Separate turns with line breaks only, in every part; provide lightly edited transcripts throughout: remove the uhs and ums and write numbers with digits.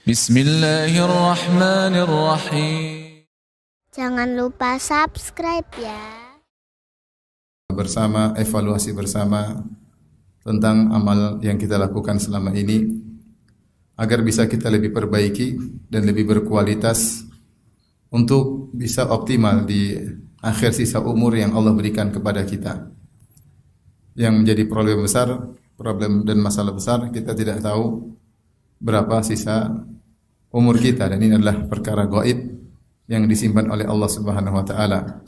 Bismillahirrahmanirrahim.
Jangan lupa subscribe ya.
Bersama, evaluasi bersama tentang amal yang kita lakukan selama ini agar bisa kita lebih perbaiki dan lebih berkualitas untuk bisa optimal di akhir sisa umur yang Allah berikan kepada kita. Yang menjadi problem dan masalah besar, kita tidak tahu berapa sisa umur kita, dan ini adalah perkara gaib yang disimpan oleh Allah Subhanahu wa taala.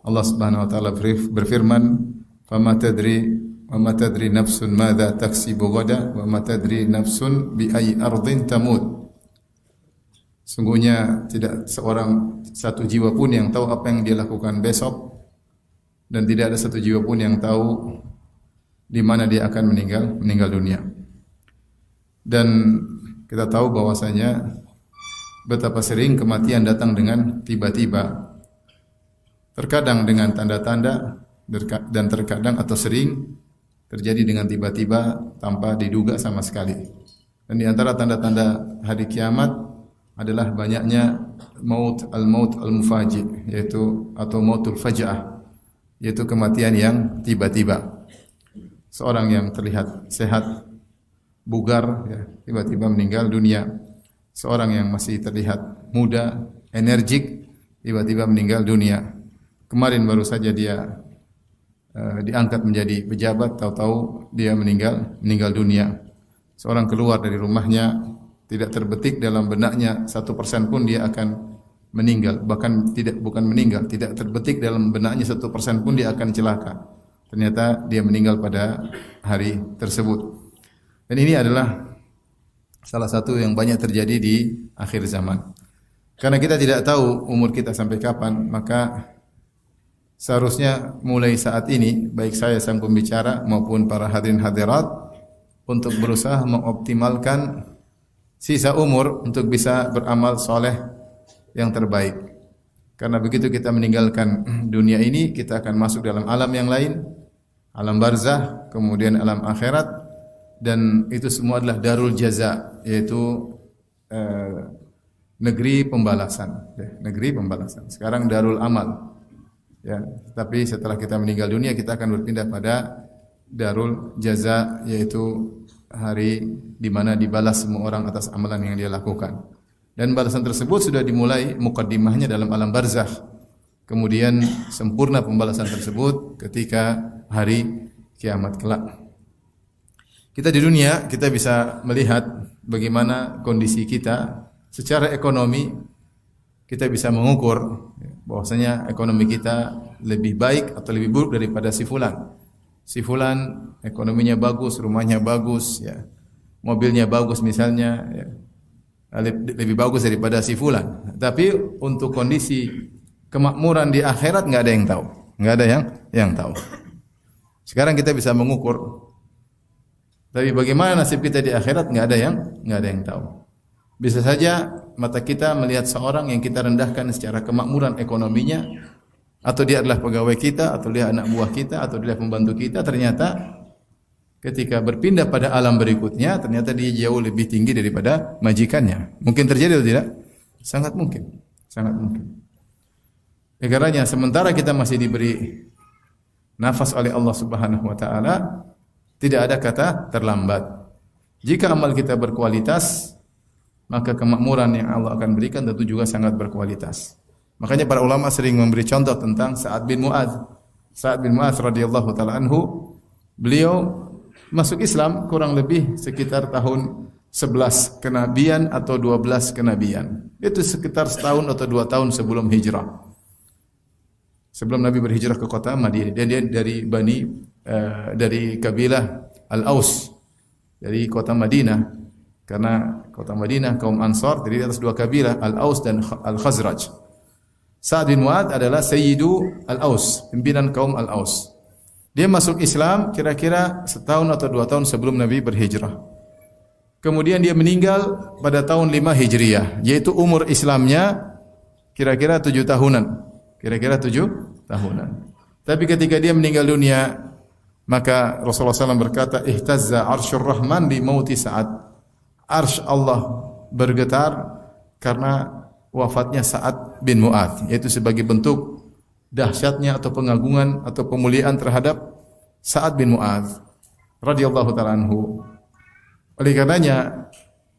Allah Subhanahu wa taala berfirman, "Fama tadri nafsun madza taksibu ghadan wa ma tadri nafsun bi ayyi ardin tamut." Sungguhnya tidak satu jiwa pun yang tahu apa yang dia lakukan besok, dan tidak ada satu jiwa pun yang tahu di mana dia akan meninggal dunia. Dan kita tahu bahwasanya betapa sering kematian datang dengan tiba-tiba. Terkadang dengan tanda-tanda dan terkadang atau sering terjadi dengan tiba-tiba tanpa diduga sama sekali. Dan di antara tanda-tanda hari kiamat adalah banyaknya maut al-mufaji, yaitu atau mautul faja'ah, yaitu kematian yang tiba-tiba. Seorang yang terlihat sehat, bugar, ya, tiba-tiba meninggal dunia. Seorang yang masih terlihat muda, energik, tiba-tiba meninggal dunia. Kemarin baru saja dia diangkat menjadi pejabat, tahu-tahu dia meninggal dunia. Seorang keluar dari rumahnya, tidak terbetik dalam benaknya 1% pun dia akan meninggal. Bahkan tidak terbetik dalam benaknya 1% pun dia akan celaka. Ternyata dia meninggal pada hari tersebut. Dan ini adalah salah satu yang banyak terjadi di akhir zaman. Karena kita tidak tahu umur kita sampai kapan, maka seharusnya mulai saat ini, baik saya sang pembicara maupun para hadirin hadirat, untuk berusaha mengoptimalkan sisa umur untuk bisa beramal soleh yang terbaik. Karena begitu kita meninggalkan dunia ini, kita akan masuk dalam alam yang lain, alam barzah, kemudian alam akhirat. Dan itu semua adalah darul jaza, yaitu negeri pembalasan. Sekarang darul amal. Ya, tapi setelah kita meninggal dunia, kita akan berpindah pada darul jaza, yaitu hari di mana dibalas semua orang atas amalan yang dia lakukan. Dan balasan tersebut sudah dimulai mukaddimahnya dalam alam barzakh. Kemudian sempurna pembalasan tersebut ketika hari kiamat kelak. Kita di dunia, kita bisa melihat bagaimana kondisi kita secara ekonomi. Kita bisa mengukur bahwasanya ekonomi kita lebih baik atau lebih buruk daripada si fulan. Si fulan ekonominya bagus, rumahnya bagus, ya, mobilnya bagus misalnya, ya, lebih bagus daripada si fulan. Tapi untuk kondisi kemakmuran di akhirat nggak ada yang tahu, nggak ada yang tahu. Sekarang kita bisa mengukur. Tapi bagaimana nasib kita di akhirat nggak ada yang tahu. Bisa saja mata kita melihat seorang yang kita rendahkan secara kemakmuran ekonominya, atau dia adalah pegawai kita, atau dia anak buah kita, atau dia pembantu kita. Ternyata ketika berpindah pada alam berikutnya, ternyata dia jauh lebih tinggi daripada majikannya. Mungkin terjadi atau tidak? Sangat mungkin. Karena sementara kita masih diberi nafas oleh Allah Subhanahu wa taala, tidak ada kata terlambat. Jika amal kita berkualitas, maka kemakmuran yang Allah akan berikan tentu juga sangat berkualitas. Makanya para ulama sering memberi contoh tentang Sa'ad bin Mu'adz. Sa'ad bin Mu'adz radhiyallahu taala anhu, beliau masuk Islam kurang lebih sekitar tahun 11 kenabian atau 12 kenabian. Itu sekitar setahun atau 2 tahun sebelum hijrah. Sebelum Nabi berhijrah ke kota Madinah. Dia dari kabilah Al-Aus, dari kota Madinah. Karena kota Madinah kaum Ansar terdiri atas 2 kabilah, Al-Aus dan Al-Khazraj. Sa'ad bin Mu'adz adalah Sayyidu Al-Aus, pimpinan kaum Al-Aus. Dia masuk Islam kira-kira setahun atau 2 tahun sebelum Nabi berhijrah. Kemudian dia meninggal pada tahun 5 Hijriah, yaitu umur Islamnya kira-kira 7 tahunan. Tapi ketika dia meninggal dunia, maka Rasulullah SAW berkata, "Ihtazza arsyur rahman li mauti Sa'ad." Arsy Allah bergetar karena wafatnya Sa'ad bin Mu'adz, yaitu sebagai bentuk dahsyatnya atau pengagungan atau pemuliaan terhadap Sa'ad bin Mu'adz radhiyallahu ta'ala anhu. Oleh karenanya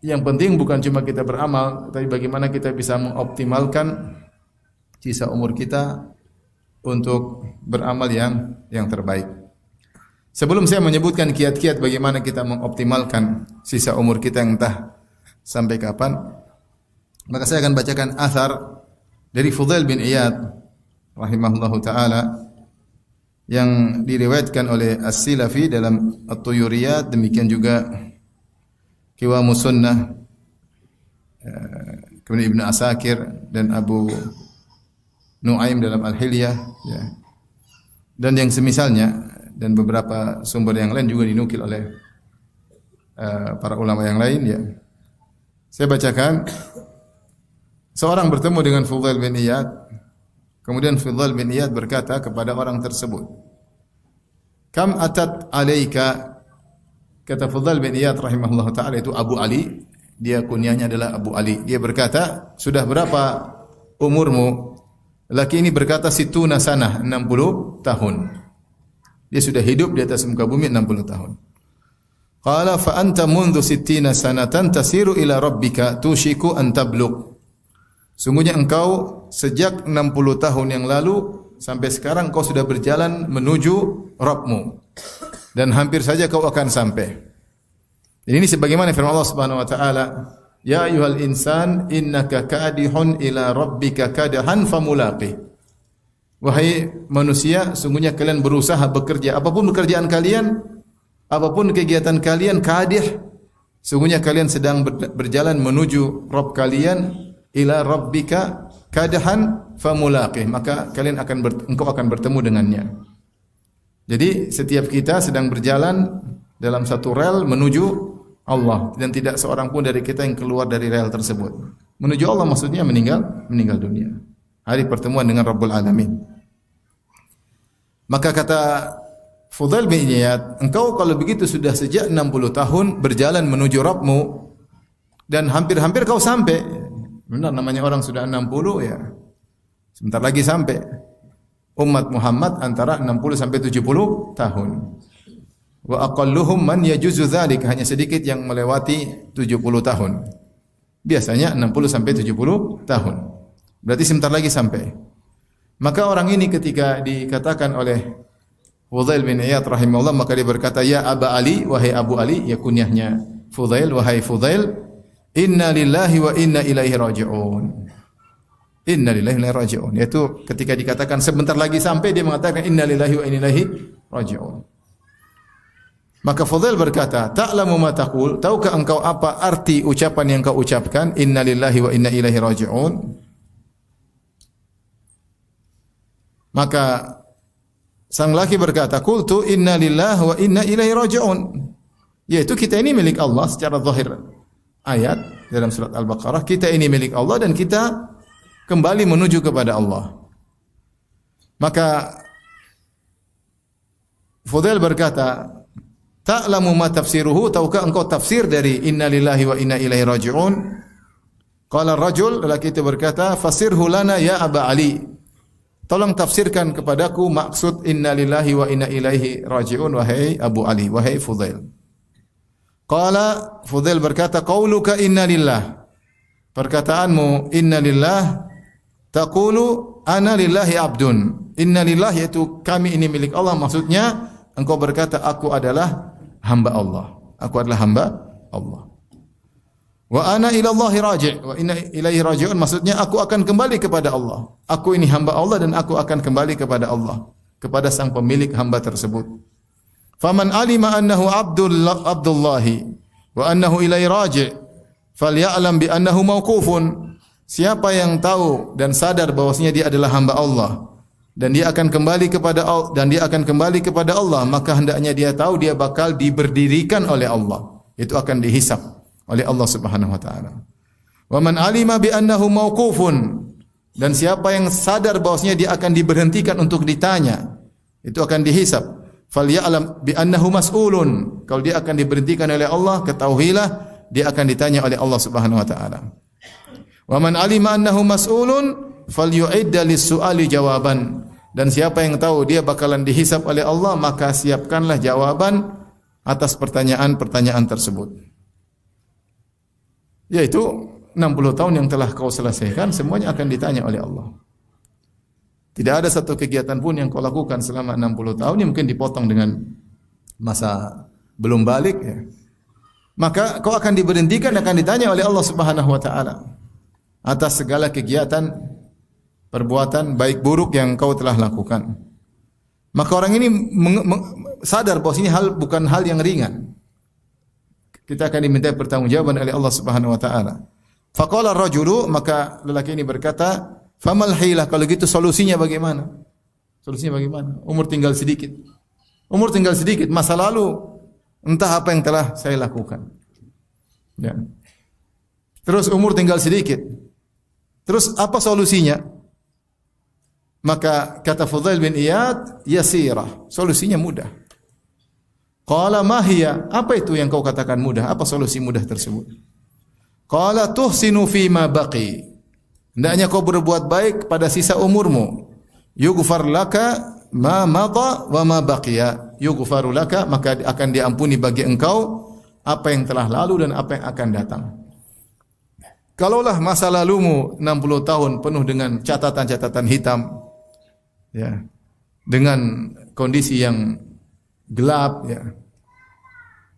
yang penting bukan cuma kita beramal, tapi bagaimana kita bisa mengoptimalkan sisa umur kita untuk beramal yang terbaik. Sebelum saya menyebutkan kiat-kiat bagaimana kita mengoptimalkan sisa umur kita yang entah sampai kapan, maka saya akan bacakan athar dari Fudail bin Iyad rahimahullahu taala yang diriwayatkan oleh As-Silafi dalam At-Tuyuriyat, demikian juga Qiwamus Sunnah, kemudian Ibnu Asakir dan Abu Nuaim dalam Al-Hilyah, ya. Dan yang semisalnya, dan beberapa sumber yang lain juga dinukil oleh para ulama yang lain, ya. Saya bacakan. Seorang bertemu dengan Fudail bin Iyad, kemudian Fudail bin Iyad berkata kepada orang tersebut, "Kam atat alaika?" Kata Fudail bin Iyad rahimahullah ta'ala, itu Abu Ali, dia kunyahnya adalah Abu Ali. Dia berkata, "Sudah berapa umurmu?" Laki ini berkata, "Situna sanah, 60 tahun." Dia sudah hidup di atas muka bumi 60 tahun. Qala fa anta mundu sittina sanatan tasiru ila rabbika tushiku an tablugh. Sungguhnya engkau sejak 60 tahun yang lalu sampai sekarang kau sudah berjalan menuju Rabbmu dan hampir saja kau akan sampai. Dan ini sebagaimana firman Allah Subhanahu wa taala, "Ya ayyuhal insan innaka kadihun ila rabbika kadahan famulaqih." Wahai manusia, sungguhnya kalian berusaha bekerja, apapun pekerjaan kalian, apapun kegiatan kalian, kadih, sungguhnya kalian sedang berjalan menuju Rabb kalian, ila rabbika kadahan famulaqih, maka kalian engkau akan bertemu dengannya. Jadi setiap kita sedang berjalan dalam satu rel menuju Allah, dan tidak seorang pun dari kita yang keluar dari rel tersebut. Menuju Allah maksudnya meninggal dunia. Hari pertemuan dengan Rabbul Alamin. Maka kata Fudail bin Iyad, engkau kalau begitu sudah sejak 60 tahun berjalan menuju Rabbmu dan hampir-hampir kau sampai. Benar, namanya orang sudah 60 ya. Sebentar lagi sampai. Umat Muhammad antara 60 sampai 70 tahun. Wa aqalluhum man yajuzu dzalik, hanya sedikit yang melewati 70 tahun. Biasanya 60 sampai 70 tahun. Berarti sebentar lagi sampai. Maka orang ini ketika dikatakan oleh Fudail bin Iyad rahimahullah, maka dia berkata, "Ya Aba Ali, wahai Abu Ali," ya kunyahnya Fudail, "Wahai Fudail, inna lillahi wa inna ilaihi raji'un." Inna lillahi wa inna ilaihi raji'un. Yaitu ketika dikatakan sebentar lagi sampai, dia mengatakan inna lillahi wa inna ilaihi raji'un. Maka Fudail berkata, "Ta'lamu ma taqul?" Tahukah engkau apa arti ucapan yang kau ucapkan, inna lillahi wa inna ilaihi raji'un? Maka sang laki berkata, "Qultu inna lillahi wa inna ilaihi raji'un." Yaitu kita ini milik Allah secara zahir. Ayat dalam surat Al-Baqarah, kita ini milik Allah dan kita kembali menuju kepada Allah. Maka Fudail berkata, "Ta'lamu ma tafsiruhu?" Tahukah engkau tafsir dari inna lillahi wa inna ilaihi raji'un? Qala ar-rajul, lelaki itu berkata, "Fasirhu lana ya Aba Ali." Tolong tafsirkan kepadaku maksud inna lillahi wa inna ilaihi raji'un, wahai Abu Ali, wahai Fudail. Qala, Fudail berkata, "Qauluka inna lillah." Perkataanmu inna lillah, taqulu ana lillahi abdun. Inna lillah yaitu kami ini milik Allah, maksudnya engkau berkata aku adalah hamba Allah. Aku adalah hamba Allah. Wa ana ila Allahi raji', wa inna ilaihi raji'un, maksudnya aku akan kembali kepada Allah. Aku ini hamba Allah dan aku akan kembali kepada Allah, kepada sang pemilik hamba tersebut. Faman alima annahu abdullahi wa annahu ilaihi raji', falya'lam bi annahu mauqufun. Siapa yang tahu dan sadar bahwasanya dia adalah hamba Allah dan dia akan kembali kepada Allah, maka hendaknya dia tahu dia bakal diberdirikan oleh Allah. Itu akan dihisab oleh Allah Subhanahu wa taala. Wa man alima bi annahu mauqufun, dan siapa yang sadar bahwasanya dia akan diberhentikan untuk ditanya, itu akan dihisab. Falya'lam bi annahu mas'ulun, kalau dia akan diberhentikan oleh Allah, ketahuilah dia akan ditanya oleh Allah Subhanahu wa taala. Wa man alima annahu mas'ulun falyu'idda lis-su'ali jawaban. Dan siapa yang tahu dia bakalan dihisab oleh Allah, maka siapkanlah jawaban atas pertanyaan-pertanyaan tersebut. Yaitu 60 tahun yang telah kau selesaikan, semuanya akan ditanya oleh Allah. Tidak ada satu kegiatan pun yang kau lakukan selama 60 tahun yang mungkin dipotong dengan masa belum balik, ya. Maka kau akan diberhentikan dan akan ditanya oleh Allah Subhanahu wa taala atas segala kegiatan, perbuatan baik buruk yang kau telah lakukan. Maka orang ini sadar bahwa ini bukan hal yang ringan. Kita akan diminta pertanggungjawaban oleh Allah Subhanahu wa taala. Faqala ar-rajulu, maka lelaki ini berkata, "Famal hilah?" Kalau gitu solusinya bagaimana? Solusinya bagaimana? Umur tinggal sedikit. Umur tinggal sedikit, masa lalu entah apa yang telah saya lakukan. Ya. Terus umur tinggal sedikit. Terus apa solusinya? Maka kata Fudail bin Iyad, yasirah. Solusinya mudah. Qala ma hiya? Apa itu yang kau katakan mudah? Apa solusi mudah tersebut? Qala tuhsinu fi ma baqi. Hendaknya kau berbuat baik pada sisa umurmu. Yughfar laka ma madha wa ma baqiya. Yughfaru laka, maka akan diampuni bagi engkau apa yang telah lalu dan apa yang akan datang. Kalaulah masa lalumu 60 tahun penuh dengan catatan-catatan hitam, ya, dengan kondisi yang gelap, ya,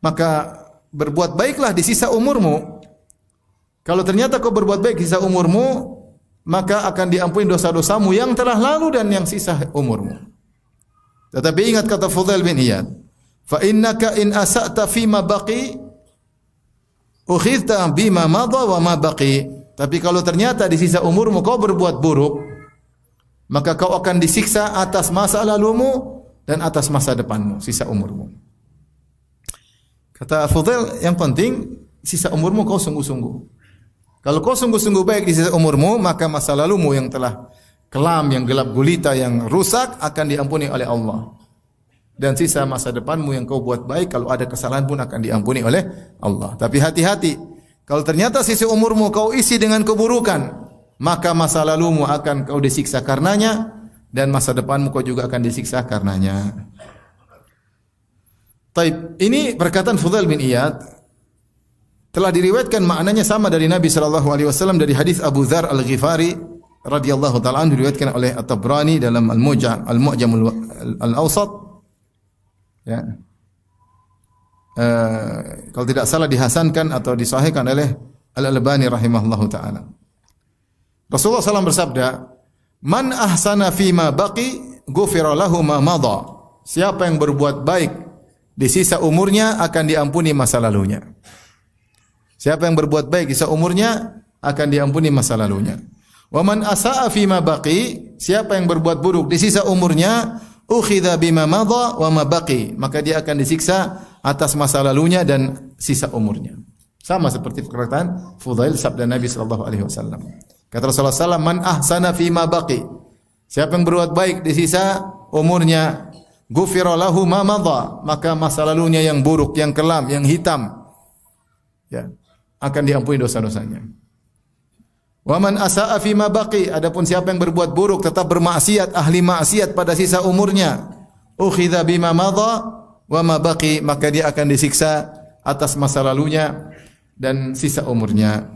maka berbuat baiklah di sisa umurmu. Kalau ternyata kau berbuat baik di sisa umurmu, maka akan diampuni dosa-dosamu yang telah lalu dan yang sisa umurmu. Tetapi ingat kata Fudail bin Iyad, fa innaka in asa'ta fi ma baqi ukhidta bima madha wa ma baqi. Tapi kalau ternyata di sisa umurmu kau berbuat buruk, maka kau akan disiksa atas masa lalumu dan atas masa depanmu, sisa umurmu. Kata Fudail, yang penting sisa umurmu kau sungguh-sungguh. Kalau kau sungguh-sungguh baik di sisa umurmu, maka masa lalumu yang telah kelam, yang gelap gulita, yang rusak akan diampuni oleh Allah. Dan sisa masa depanmu yang kau buat baik, kalau ada kesalahan pun akan diampuni oleh Allah. Tapi hati-hati, kalau ternyata sisa umurmu kau isi dengan keburukan, maka masa lalumu akan kau disiksa karenanya, dan masa depanmu kau juga akan disiksa karenanya. Taib, ini perkataan Fudail bin Iyad telah diriwayatkan maknanya sama dari Nabi sallallahu alaihi wasallam dari hadis Abu Dzar Al-Ghifari radhiyallahu taala anhu, diriwayatkan oleh At-Tabrani dalam Al-Mu'jam Al-Awsat. Ya. Kalau tidak salah dihasankan atau disahihkan oleh Al-Albani rahimahullahu taala. Rasulullah SAW bersabda, "Man ahsana fi ma baqi, ghufira lahu ma madha." Siapa yang berbuat baik di sisa umurnya akan diampuni masa lalunya. Siapa yang berbuat baik di sisa umurnya akan diampuni masa lalunya. Wa man asaa fi ma baqi, siapa yang berbuat buruk di sisa umurnya, ukhidha bima madha wa ma baqi, maka dia akan disiksa atas masa lalunya dan sisa umurnya. Sama seperti perkataan Fudail sabda Nabi sallallahu alaihi wasallam. Kata Rasulullah sallallahu, "Man ahsana fi ma baqi." Siapa yang berbuat baik di sisa umurnya, ghufira lahu ma madha, maka masa lalunya yang buruk, yang kelam, yang hitam, ya, akan diampuni dosa-dosanya. Wa man asaa fi ma baqi, adapun siapa yang berbuat buruk, tetap bermaksiat, ahli maksiat pada sisa umurnya, ukhidha bima madha wa ma baqi, maka dia akan disiksa atas masa lalunya dan sisa umurnya.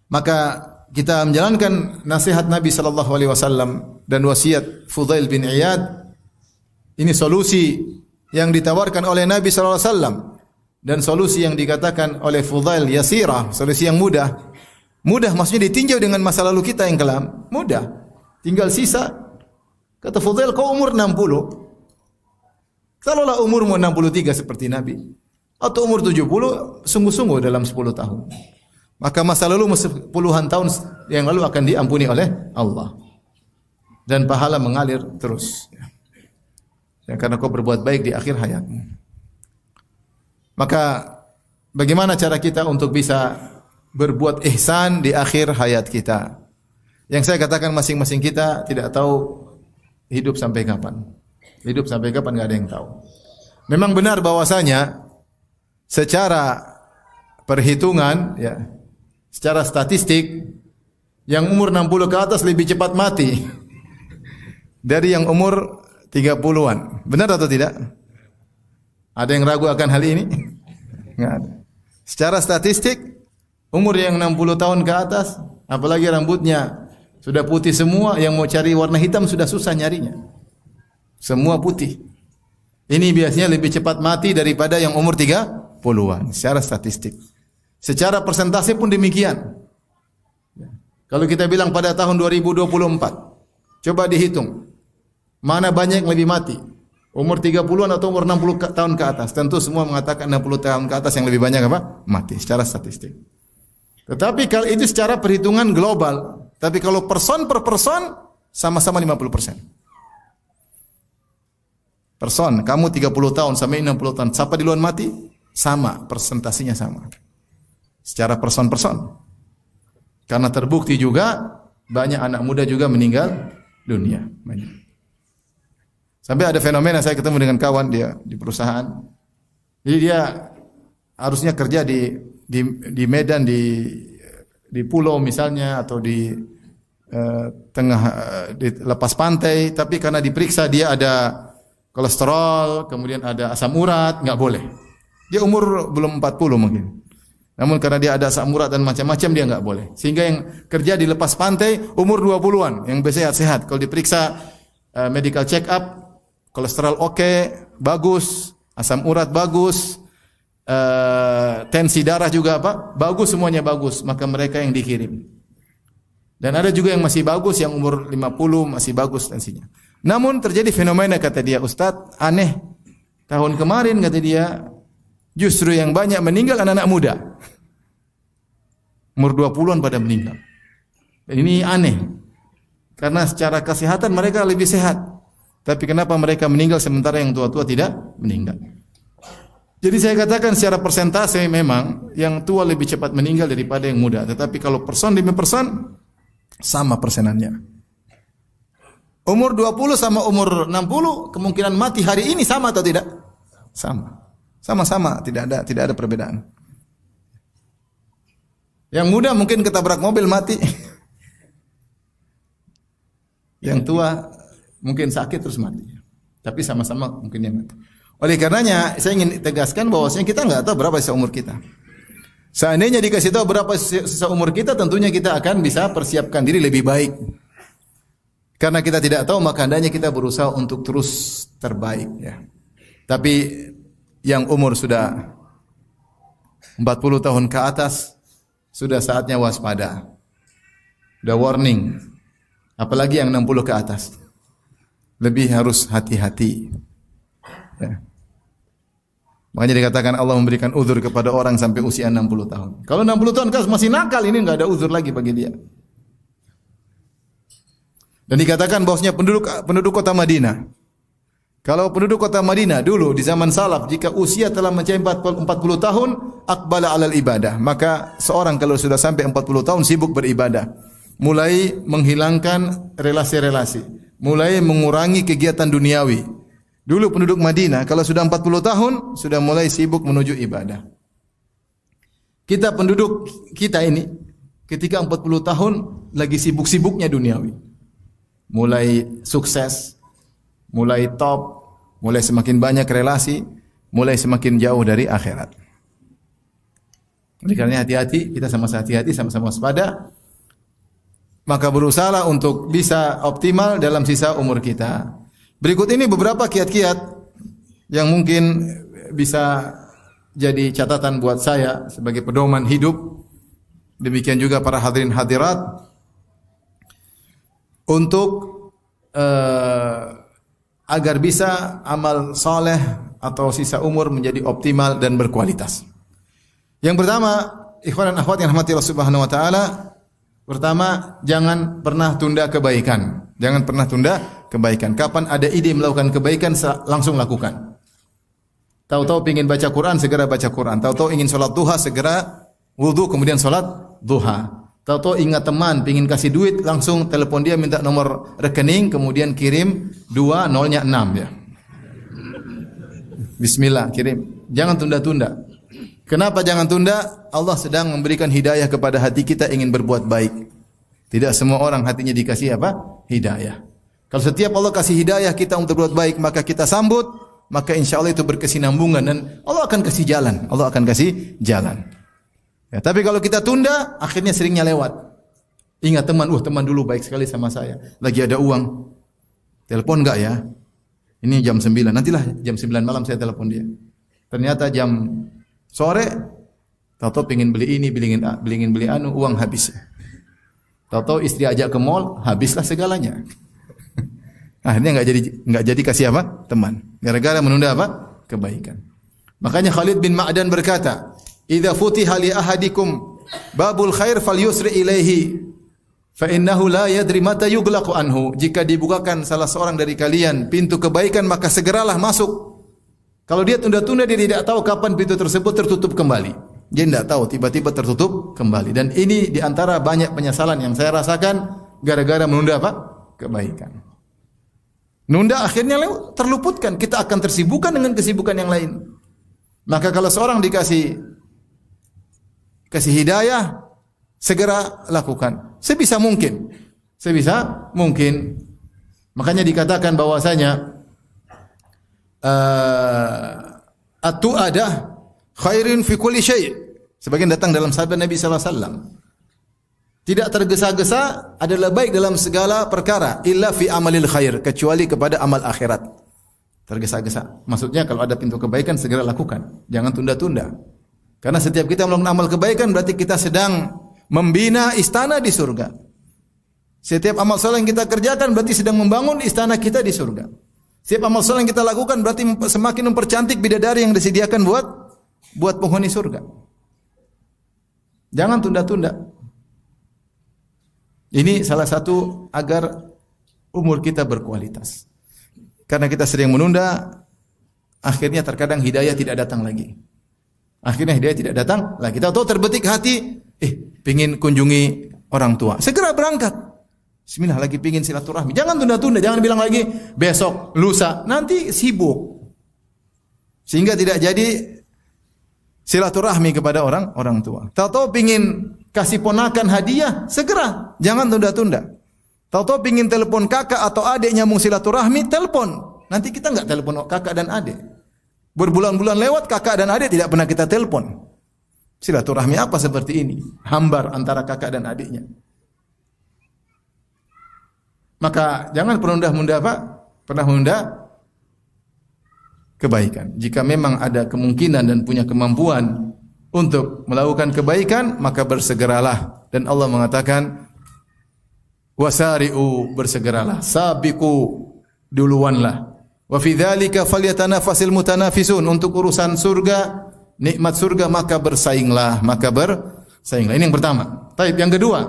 Maka kita menjalankan nasihat Nabi sallallahu alaihi wasallam dan wasiat Fudail bin Iyad. Ini solusi yang ditawarkan oleh Nabi sallallahu alaihi wasallam dan solusi yang dikatakan oleh Fudail yasirah, solusi yang mudah. Mudah maksudnya ditinjau dengan masa lalu kita yang kelam, mudah. Tinggal sisa. Kata Fudail, kau umur 60. Kalaulah umurmu 63 seperti Nabi, atau umur 70, sungguh-sungguh dalam 10 tahun. Maka masa lalu puluhan tahun yang lalu akan diampuni oleh Allah. Dan pahala mengalir terus. Ya, karena kau berbuat baik di akhir hayatmu. Maka bagaimana cara kita untuk bisa berbuat ihsan di akhir hayat kita? Yang saya katakan, masing-masing kita tidak tahu hidup sampai kapan. Hidup sampai kapan enggak ada yang tahu. Memang benar bahwasanya secara perhitungan ya, secara statistik yang umur 60 ke atas lebih cepat mati dari yang umur 30-an. Benar atau tidak? Ada yang ragu akan hal ini? Enggak ada. Secara statistik umur yang 60 tahun ke atas, apalagi rambutnya sudah putih semua, yang mau cari warna hitam sudah susah nyarinya. Semua putih. Ini biasanya lebih cepat mati daripada yang umur 30-an secara statistik. Secara persentase pun demikian. Kalau kita bilang pada tahun 2024, coba dihitung. Mana banyak yang lebih mati? Umur 30-an atau umur 60 tahun ke atas? Tentu semua mengatakan 60 tahun ke atas yang lebih banyak apa? Mati secara statistik. Tetapi kalau itu secara perhitungan global. Tapi kalau person per person sama-sama 50%. Person, kamu 30 tahun sampai 60 tahun, siapa duluan mati? Sama, persentasinya sama. Secara person-person. Karena terbukti juga banyak anak muda juga meninggal dunia. Banyak. Sampai ada fenomena, saya ketemu dengan kawan dia di perusahaan. Jadi dia harusnya kerja di Medan, di pulau misalnya, atau di tengah di lepas pantai, tapi karena diperiksa dia ada kolesterol, kemudian ada asam urat, enggak boleh. Dia umur belum 40 mungkin. Namun karena dia ada asam urat dan macam-macam dia enggak boleh. Sehingga yang kerja di lepas pantai umur 20-an, yang sehat-sehat. Kalau diperiksa medical check up, kolesterol oke, bagus, asam urat bagus, tensi darah juga apa? Bagus, semuanya bagus, maka mereka yang dikirim. Dan ada juga yang masih bagus, yang umur 50 masih bagus tensinya. Namun terjadi fenomena, kata dia, Ustadz, aneh. Tahun kemarin, kata dia, justru yang banyak meninggal anak-anak muda. Umur 20-an pada meninggal. Dan ini aneh. Karena secara kesehatan mereka lebih sehat. Tapi kenapa mereka meninggal sementara yang tua-tua tidak meninggal? Jadi saya katakan secara persentase memang yang tua lebih cepat meninggal daripada yang muda. Tetapi kalau person demi person, sama persenannya. Umur 20 sama umur 60 kemungkinan mati hari ini sama atau tidak? Sama. Sama-sama, tidak ada perbedaan. Yang muda mungkin ketabrak mobil mati. Yang tua mungkin sakit terus mati. Tapi sama-sama mungkin yang mati. Oleh karenanya saya ingin tegaskan bahwasanya kita enggak tahu berapa sisa umur kita. Seandainya dikasih tahu berapa sisa umur kita, tentunya kita akan bisa persiapkan diri lebih baik. Karena kita tidak tahu, maka hendaknya kita berusaha untuk terus terbaik ya. Tapi yang umur sudah 40 tahun ke atas, sudah saatnya waspada. Sudah warning. Apalagi yang 60 ke atas. Lebih harus hati-hati. Ya. Makanya dikatakan Allah memberikan uzur kepada orang sampai usia 60 tahun. Kalau 60 tahun kan masih nakal, ini enggak ada uzur lagi bagi dia. Dan dikatakan bahwasanya penduduk kota Madinah. Kalau penduduk kota Madinah dulu di zaman salaf, jika usia telah mencapai 40 tahun, aqbala 'alal ibadah. Maka seorang kalau sudah sampai 40 tahun sibuk beribadah. Mulai menghilangkan relasi-relasi, mulai mengurangi kegiatan duniawi. Dulu penduduk Madinah kalau sudah 40 tahun sudah mulai sibuk menuju ibadah. Kita penduduk kita ini ketika 40 tahun lagi sibuk-sibuknya duniawi. Mulai sukses, mulai top, mulai semakin banyak relasi, mulai semakin jauh dari akhirat. Oleh karena hati-hati, kita sama-sama hati-hati, sama-sama waspada. Maka berusahalah untuk bisa optimal dalam sisa umur kita. Berikut ini beberapa kiat-kiat yang mungkin bisa jadi catatan buat saya sebagai pedoman hidup. Demikian juga para hadirin hadirat. Untuk agar bisa amal soleh atau sisa umur menjadi optimal dan berkualitas. Yang pertama, ikhwan dan akhwat yang rahmati Allah Subhanahu wa taala, pertama, jangan pernah tunda kebaikan. Jangan pernah tunda kebaikan. Kapan ada ide melakukan kebaikan, langsung lakukan. Tahu-tahu ingin baca Quran, segera baca Quran. Tahu-tahu ingin sholat duha, segera wudu kemudian sholat duha. Tahu-tahu ingat teman, pingin kasih duit, langsung telepon dia minta nomor rekening, kemudian kirim 2 nolnya 6 ya. Bismillah, kirim. Jangan tunda-tunda. Kenapa jangan tunda? Allah sedang memberikan hidayah kepada hati kita ingin berbuat baik. Tidak semua orang hatinya dikasih apa? Hidayah. Kalau setiap Allah kasih hidayah kita untuk berbuat baik, maka kita sambut, maka insya Allah itu berkesinambungan dan Allah akan kasih jalan. Allah akan kasih jalan. Ya, tapi kalau kita tunda, akhirnya seringnya lewat. Ingat teman, teman dulu baik sekali sama saya. Lagi ada uang. Telepon enggak ya? Ini jam 9. Nantilah jam 9 malam saya telepon dia. Ternyata jam sore, tahu-tahu pengen beli ini, beli anu, uang habis. Tahu-tahu istri ajak ke mall, habislah segalanya. Akhirnya enggak jadi kasih apa? Teman. Gara-gara menunda apa? Kebaikan. Makanya Khalid bin Ma'dan berkata, "Idza futiha li ahadikum babul khair falyusri ilaihi fa innahu la yadri mata yughlaqu anhu." Jika dibukakan salah seorang dari kalian pintu kebaikan, maka segeralah masuk. Kalau dia tunda-tunda, dia tidak tahu kapan pintu tersebut tertutup kembali. Dia tidak tahu, tiba-tiba tertutup kembali. Dan ini di antara banyak penyesalan yang saya rasakan gara-gara menunda apa? Kebaikan. Nunda akhirnya terluputkan. Kita akan tersibukkan dengan kesibukan yang lain. Maka kalau seorang dikasih hidayah, segera lakukan. Sebisa mungkin. Makanya dikatakan bahwasanya at-tu'adah khairin fi kulli syai'. Sebagian datang dalam sabda Nabi sallallahu alaihi wasallam. Tidak tergesa-gesa adalah baik dalam segala perkara illa fi amalil khair, kecuali kepada amal akhirat. Tergesa-gesa. Maksudnya kalau ada pintu kebaikan segera lakukan. Jangan tunda-tunda. Karena setiap kita melakukan amal kebaikan berarti kita sedang membina istana di surga. Setiap amal saleh yang kita kerjakan berarti sedang membangun istana kita di surga. Setiap amal saleh yang kita lakukan berarti semakin mempercantik bidadari yang disediakan buat penghuni surga. Jangan tunda-tunda. Ini salah satu agar umur kita berkualitas. Karena kita sering menunda, akhirnya terkadang hidayah tidak datang lagi. Kita tahu terbetik hati, pengin kunjungi orang tua. Segera berangkat. Bismillah, lagi pengin silaturahmi. Jangan tunda-tunda, jangan bilang lagi besok, lusa. Nanti sibuk. Sehingga tidak jadi silaturahmi kepada orang tua. Tahu-tahu pengin kasih ponakan hadiah, segera, jangan tunda-tunda. Tahu-tahu pengin telepon kakak atau adik nyambung silaturahmi, telepon. Nanti kita enggak telepon kakak dan adik. Berbulan-bulan lewat kakak dan adik tidak pernah kita telepon. Silaturahmi apa seperti ini? Hambar antara kakak dan adiknya. Maka jangan pernah menunda kebaikan. Jika memang ada kemungkinan dan punya kemampuan untuk melakukan kebaikan, maka bersegeralah. Dan Allah mengatakan, wasari'u, bersegeralah. Sabiqu, duluanlah. Wa fi dzalika falyatanafasil mutanafisun. Untuk urusan surga, nikmat surga, maka bersainglah. Ini yang pertama. Baik, yang kedua,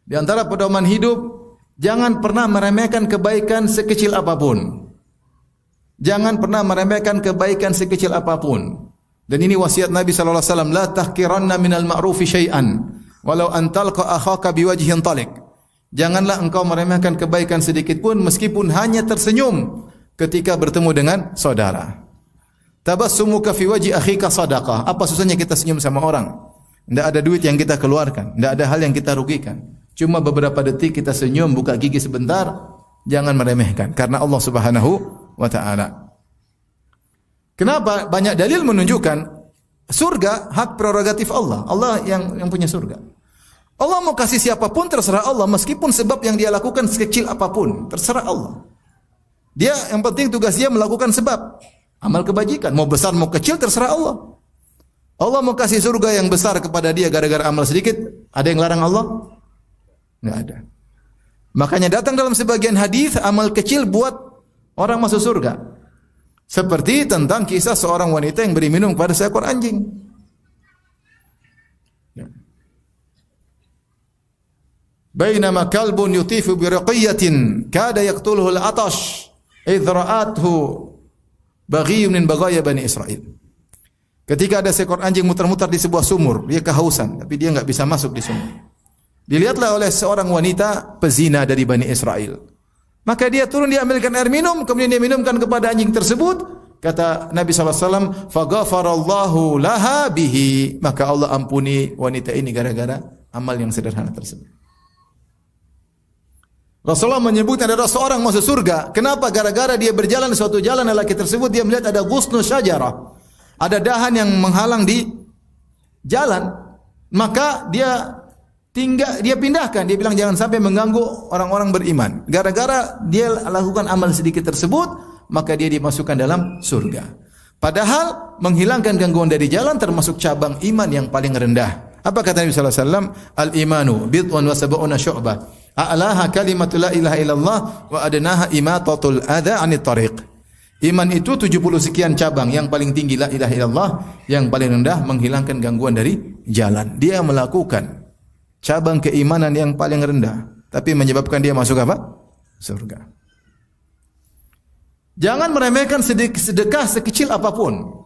di antara pedoman hidup, jangan pernah meremehkan kebaikan sekecil apapun. Jangan pernah meremehkan kebaikan sekecil apapun. Dan ini wasiat Nabi sallallahu alaihi wasallam, la tahqiranna minal ma'rufi syai'an walau an talqa akhaka biwajhin talik. Janganlah engkau meremehkan kebaikan sedikit pun meskipun hanya tersenyum ketika bertemu dengan saudara. Tabassumuka fi wajhi akhika sadaqah. Apa susahnya kita senyum sama orang? Tidak ada duit yang kita keluarkan, tidak ada hal yang kita rugikan. Cuma beberapa detik kita senyum, buka gigi sebentar, jangan meremehkan karena Allah Subhanahu wa taala. Kenapa? Banyak dalil menunjukkan surga hak prerogatif Allah. Allah yang punya surga. Allah mau kasih siapapun terserah Allah, meskipun sebab yang dia lakukan sekecil apapun, terserah Allah. Dia yang penting tugas dia melakukan sebab amal kebajikan, mau besar mau kecil terserah Allah. Allah mau kasih surga yang besar kepada dia gara-gara amal sedikit, ada yang larang Allah? Enggak ada. Makanya datang dalam sebagian hadis amal kecil buat orang masuk surga. Seperti tentang kisah seorang wanita yang beri minum kepada seekor anjing. Bainama kalbun yutifu bi raqiyatin kada yaqtuluhu al-atash idh ra'athu baghiyun min baghaya Bani Israil. Ketika ada seekor anjing muter-muter di sebuah sumur, dia kehausan, tapi dia enggak bisa masuk di sumur. Dilihatlah oleh seorang wanita pezina dari Bani Israel. Maka dia turun, dia ambilkan air minum, kemudian dia minumkan kepada anjing tersebut. Kata Nabi SAW, "Faghafarallahu laha bihi." Maka Allah ampuni wanita ini gara-gara amal yang sederhana tersebut. Rasulullah menyebut ada seorang masuk surga. Kenapa? Gara-gara dia berjalan di suatu jalan, lelaki tersebut dia melihat ada ghusnu syajarah. Ada dahan yang menghalang di jalan. Maka dia pindahkan. Dia bilang jangan sampai mengganggu orang-orang beriman. Gara-gara dia lakukan amal sedikit tersebut, maka dia dimasukkan dalam surga. Padahal menghilangkan gangguan dari jalan termasuk cabang iman yang paling rendah. Apa kata Nabi sallallahu alaihi wasallam? Al-imanu bid'un wa sab'una syu'bah. A'laha kalimatu la ilaha illallah wa adnaha imatatul adza 'anit tariq. Iman itu 70 sekian cabang, yang paling tinggi la ilaha illallah, yang paling rendah menghilangkan gangguan dari jalan. Dia melakukan cabang keimanan yang paling rendah, tapi menyebabkan dia masuk apa? Surga. Jangan meremehkan sedekah sekecil apapun.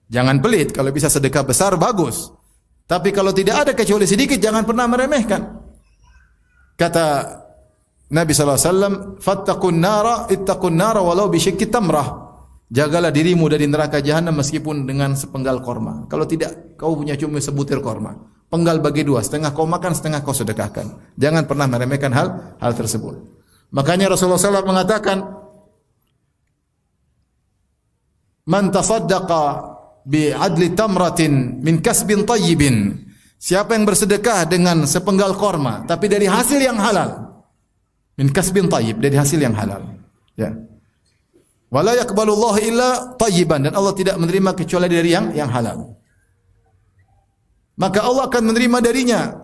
Jangan pelit, kalau bisa sedekah besar bagus. Tapi kalau tidak ada kecuali sedikit, jangan pernah meremehkan. Kata Nabi SAW, "Fattaqun nara, ittaqun nara walau bisyikki tamrah." Jagalah dirimu dari neraka jahanam meskipun dengan sepenggal korma. Kalau tidak, kau punya cuma sebutir korma. Penggal bagi dua, setengah kau makan, setengah kau sedekahkan. Jangan pernah meremehkan hal tersebut. Makanya Rasulullah SAW mengatakan, "Man tasaddaqa bi'adli tamratin min kasbin tayyibin." Siapa yang bersedekah dengan sepenggal korma tapi dari hasil yang halal. Min kasbin tayyib, dari hasil yang halal. Ya. Wala yaqbalullahu illa tayyiban, dan Allah tidak menerima kecuali dari yang halal. Maka Allah akan menerima darinya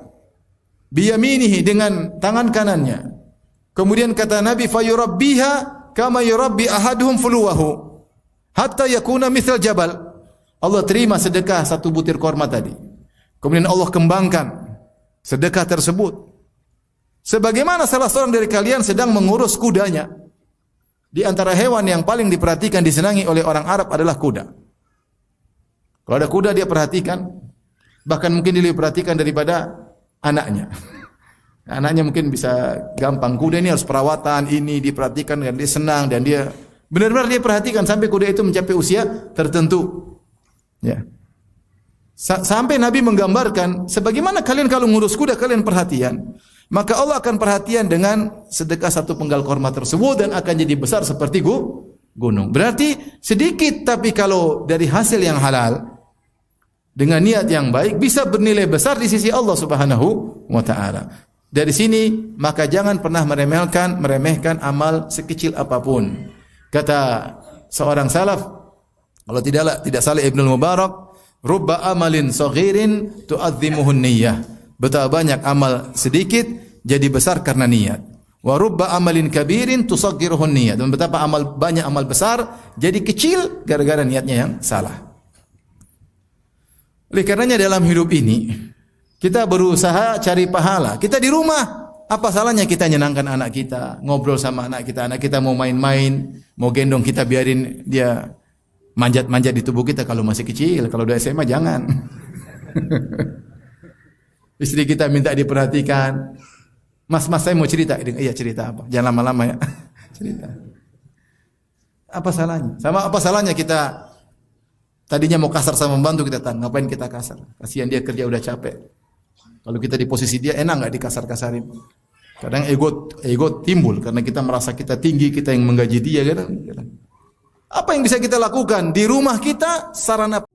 biyaminihi, dengan tangan kanannya. Kemudian kata Nabi, "Fayurabbiha kama yurabbi ahaduhum fuluwahu hatta yakuna mithal jabal." Allah terima sedekah satu butir korma tadi. Kemudian Allah kembangkan sedekah tersebut sebagaimana salah seorang dari kalian sedang mengurus kudanya. Di antara hewan yang paling diperhatikan, disenangi oleh orang Arab adalah kuda. Kalau ada kuda dia perhatikan, bahkan mungkin dia lebih perhatikan daripada anaknya. Anaknya mungkin bisa gampang. Kuda ini harus perawatan, ini diperhatikan dan dia senang, dan dia benar-benar dia perhatikan sampai kuda itu mencapai usia tertentu. Ya. Sampai Nabi menggambarkan, sebagaimana kalian kalau ngurus kuda kalian perhatian, maka Allah akan perhatian dengan sedekah satu penggal korma tersebut dan akan jadi besar seperti gunung. Berarti sedikit, tapi kalau dari hasil yang halal dengan niat yang baik bisa bernilai besar di sisi Allah Subhanahu wa taala. Dari sini maka jangan pernah meremehkan amal sekecil apapun. Kata seorang salaf, kalau tidak salah Ibnul Mubarak, "Rubba amalin saghirin tu'azzimuhun niyyah." Betapa banyak amal sedikit jadi besar karena niat. Wa rubba amalin kabirin tusaggiruhun niyyah. Dan betapa banyak amal besar jadi kecil gara-gara niatnya yang salah. Oleh karenanya dalam hidup ini kita berusaha cari pahala. Kita di rumah, apa salahnya kita nyenangkan anak kita, ngobrol sama anak kita mau main-main, mau gendong kita biarin dia manjat-manjat di tubuh kita kalau masih kecil. Kalau udah SMA jangan. Istri kita minta diperhatikan. Mas saya mau cerita. Iya, cerita apa? Jangan lama-lama ya. Cerita. Apa salahnya? Sama apa salahnya kita tadinya mau kasar sama membantu, kita tanya, ngapain kita kasar? Kasihan dia kerja udah capek. Kalau kita di posisi dia, enak nggak dikasar-kasarin? Kadang ego timbul karena kita merasa kita tinggi, kita yang menggaji dia, kadang. Apa yang bisa kita lakukan di rumah kita, sarana